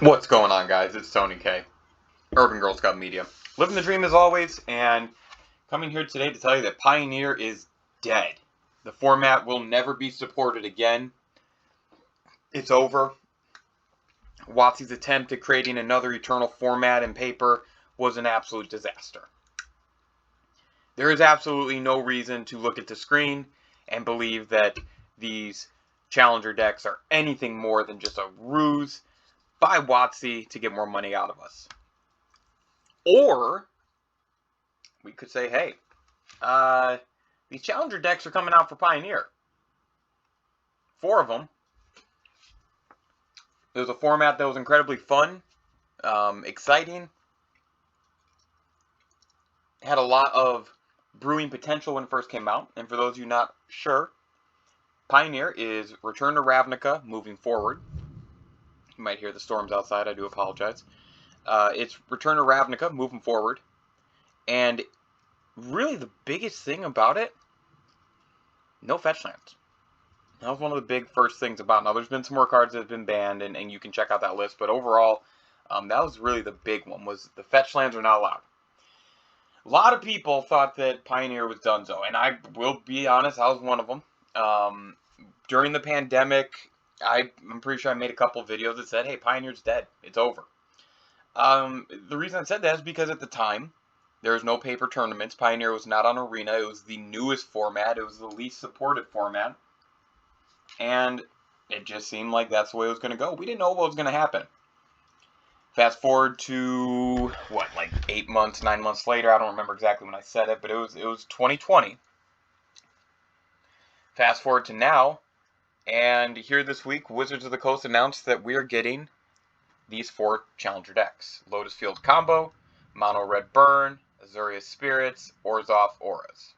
What's going on, guys? It's Tony K, Urban Girl Scout Media. Living the dream as always, and coming here today to tell you that Pioneer is dead. The format will never be supported again. It's over. WotC's attempt at creating another eternal format and paper was an absolute disaster. There is absolutely no reason to look at the screen and believe that these challenger decks are anything more than just a ruse by WotC to get more money out of us. Or we could say, hey, these challenger decks are coming out for Pioneer. 4 of them. It was a format that was incredibly fun, exciting. It had a lot of brewing potential when it first came out. And for those of you not sure, Pioneer is Return to Ravnica moving forward. You might hear the storms outside. I do apologize. It's Return to Ravnica moving forward. And really the biggest thing about it, no fetch lands. That was one of the big first things about it. Now, there's been some more cards that have been banned, and you can check out that list. But overall, that was really the big one, was the fetch lands are not allowed. A lot of people thought that Pioneer was donezo, and I will be honest, I was one of them. During the pandemic, I'm pretty sure I made a couple of videos that said, hey, Pioneer's dead. It's over. The reason I said that is because at the time, there was no paper tournaments. Pioneer was not on Arena. It was the newest format. It was the least supported format. And it just seemed like that's the way it was going to go. We didn't know what was going to happen. Fast forward to, what, like 8 months, 9 months later. I don't remember exactly when I said it, but it was 2020. Fast forward to now, and here this week, Wizards of the Coast announced that we are getting these 4 challenger decks. Lotus Field Combo, Mono Red Burn, Azurius Spirits, Orzhov Auras.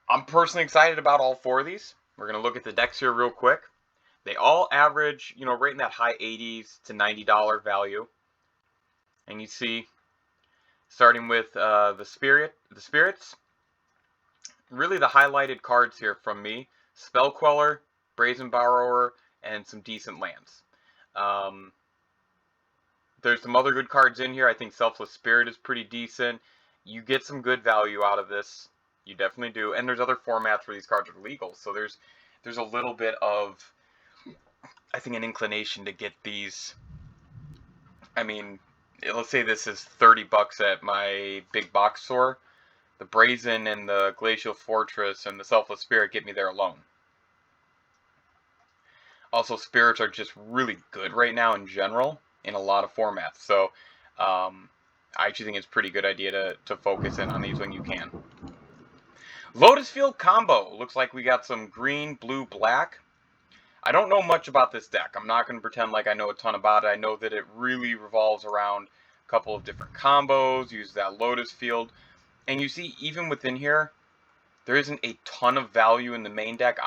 I'm personally excited about all 4 of these. We're going to look at the decks here real quick. They all average, right in that high 80s to $90 value. And you see, starting with the Spirits, really the highlighted cards here from me: Spell Queller, Brazen Borrower, and some decent lands. There's some other good cards in here. I think Selfless Spirit is pretty decent. You get some good value out of this. You definitely do. And there's other formats where these cards are legal. So there's a little bit of, I think, an inclination to get these. I mean, let's say this is $30 at my big box store. The Brazen and the Glacial Fortress and the Selfless Spirit get me there alone. Also, Spirits are just really good right now in general in a lot of formats. So I actually think it's a pretty good idea to focus in on these when you can. Lotus Field Combo. Looks like we got some green, blue, black. I don't know much about this deck. I'm not going to pretend like I know a ton about it. I know that it really revolves around a couple of different combos, uses that Lotus Field. And you see, even within here, there isn't a ton of value in the main deck.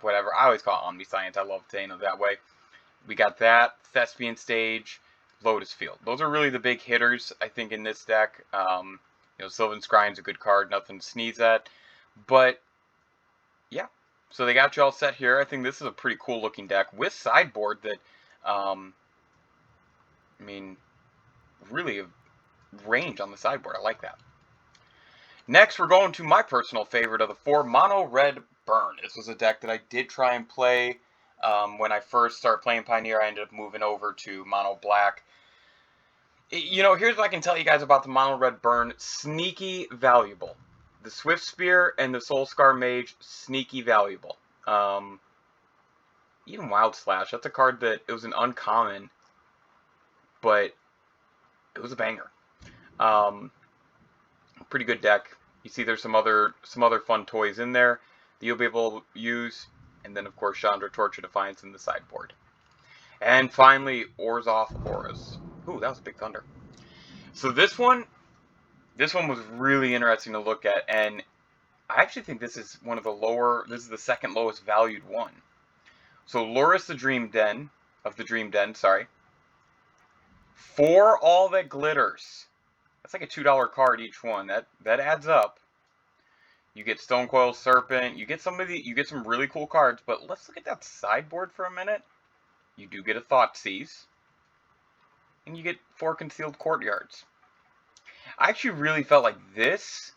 Whatever. I always call it Omniscience. I love saying it that way. We got that, Thespian Stage, Lotus Field. Those are really the big hitters, I think, in this deck. Sylvan Scrying's a good card, nothing to sneeze at. But, yeah. So they got you all set here. I think this is a pretty cool looking deck with sideboard that, really a range on the sideboard. I like that. Next, we're going to my personal favorite of the 4, Mono Red Burn. This was a deck that I did try and play when I first started playing Pioneer. I ended up moving over to Mono Black. Here's what I can tell you guys about the Mono Red Burn. Sneaky valuable. The Swift Spear and the Soul Scar Mage, sneaky valuable. Even Wild Slash, that's a card that, it was an uncommon, but it was a banger. Pretty good deck. You see there's some other fun toys in there that you'll be able to use. And then, of course, Chandra, Torch of Defiance in the sideboard. And finally, Orzhov Auras. Ooh, that was a big thunder. So this one was really interesting to look at, and I actually think this is this is the second lowest valued one. So Loris the Dream Den, 4 All That Glitters. That's like a $2 card each one. That adds up. You get Stonecoil Serpent. You get some really cool cards, but let's look at that sideboard for a minute. you do get a Thoughtseize, and you get 4 Concealed Courtyards. I actually really felt like this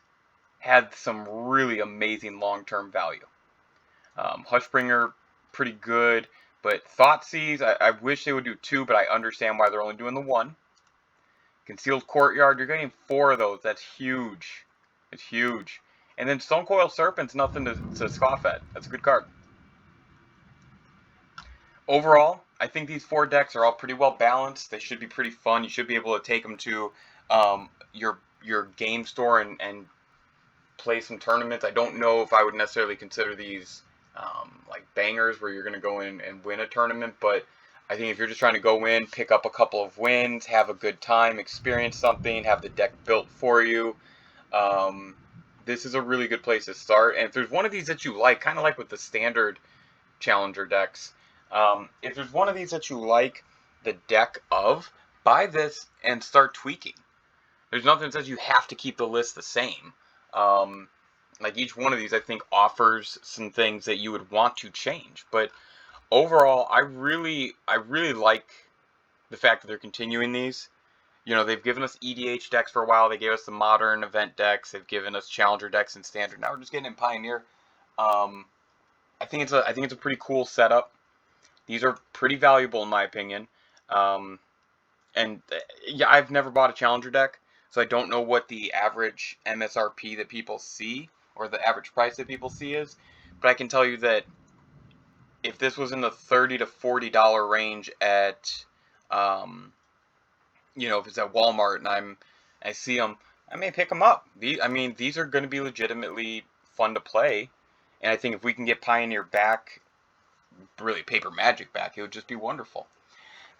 had some really amazing long-term value. Hushbringer, pretty good, but Thoughtseize, I wish they would do 2, but I understand why they're only doing the 1. Concealed Courtyard, you're getting 4 of those. That's huge. It's huge. And then Stonecoil Serpent's nothing to scoff at. That's a good card. Overall, I think these 4 decks are all pretty well balanced. They should be pretty fun. You should be able to take them to your game store and play some tournaments. I don't know if I would necessarily consider these like bangers where you're going to go in and win a tournament, but I think if you're just trying to go in, pick up a couple of wins, have a good time, experience something, have the deck built for you, this is a really good place to start. And if there's one of these that you like, kind of like with the standard Challenger decks, if there's one of these that you like the deck of, buy this and start tweaking. There's nothing that says you have to keep the list the same. Like each one of these, I think, offers some things that you would want to change. But overall, I really like the fact that they're continuing these. You know, they've given us EDH decks for a while. They gave us the modern event decks. They've given us Challenger decks in standard. Now we're just getting in Pioneer. I think it's a pretty cool setup. These are pretty valuable in my opinion. And yeah, I've never bought a Challenger deck, so I don't know what the average MSRP that people see or the average price that people see is. But I can tell you that if this was in the $30 to $40 range at, you know, if it's at Walmart and I see them, I may pick them up. These are going to be legitimately fun to play, and I think if we can get Pioneer back, really Paper Magic back, it would just be wonderful.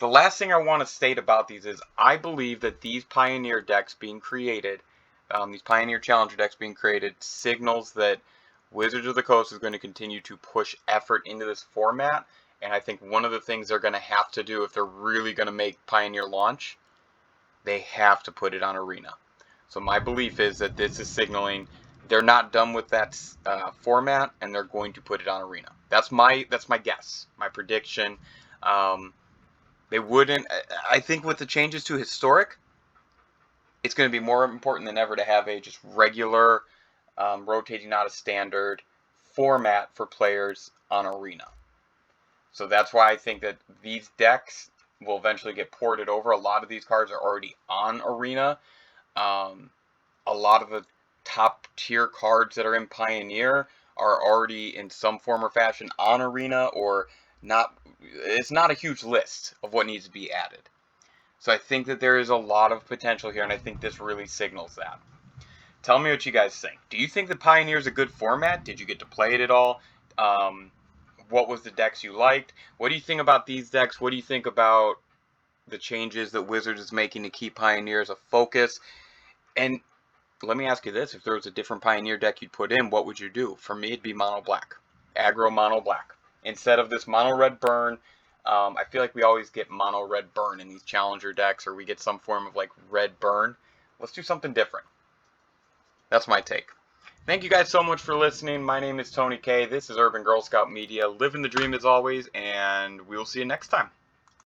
The last thing I want to state about these is I believe that these Pioneer decks being created, these Pioneer Challenger decks being created, signals that Wizards of the Coast is going to continue to push effort into this format. And I think one of the things they're going to have to do if they're really going to make Pioneer launch, they have to put it on Arena. So my belief is that this is signaling they're not done with that format, and they're going to put it on Arena. That's my guess, my prediction. They wouldn't. I think with the changes to Historic, it's going to be more important than ever to have a just regular, rotating out of standard format for players on Arena. So that's why I think that these decks will eventually get ported over. A lot of these cards are already on Arena. A lot of the top tier cards that are in Pioneer are already in some form or fashion on Arena, or not. It's not a huge list of what needs to be added. So I think that there is a lot of potential here, and I think this really signals that. Tell me what you guys think. Do you think that Pioneer is a good format? Did you get to play it at all? What was the decks you liked? What do you think about these decks? What do you think about the changes that Wizards is making to keep Pioneer as a focus? And let me ask you this. If there was a different Pioneer deck you'd put in, what would you do? For me, it'd be mono black. Aggro mono black. Instead of this mono red burn, I feel like we always get mono red burn in these Challenger decks, or we get some form of like red burn. Let's do something different. That's my take. Thank you guys so much for listening. My name is Tony K. This is Urban Girl Scout Media. Living the dream as always, and we'll see you next time.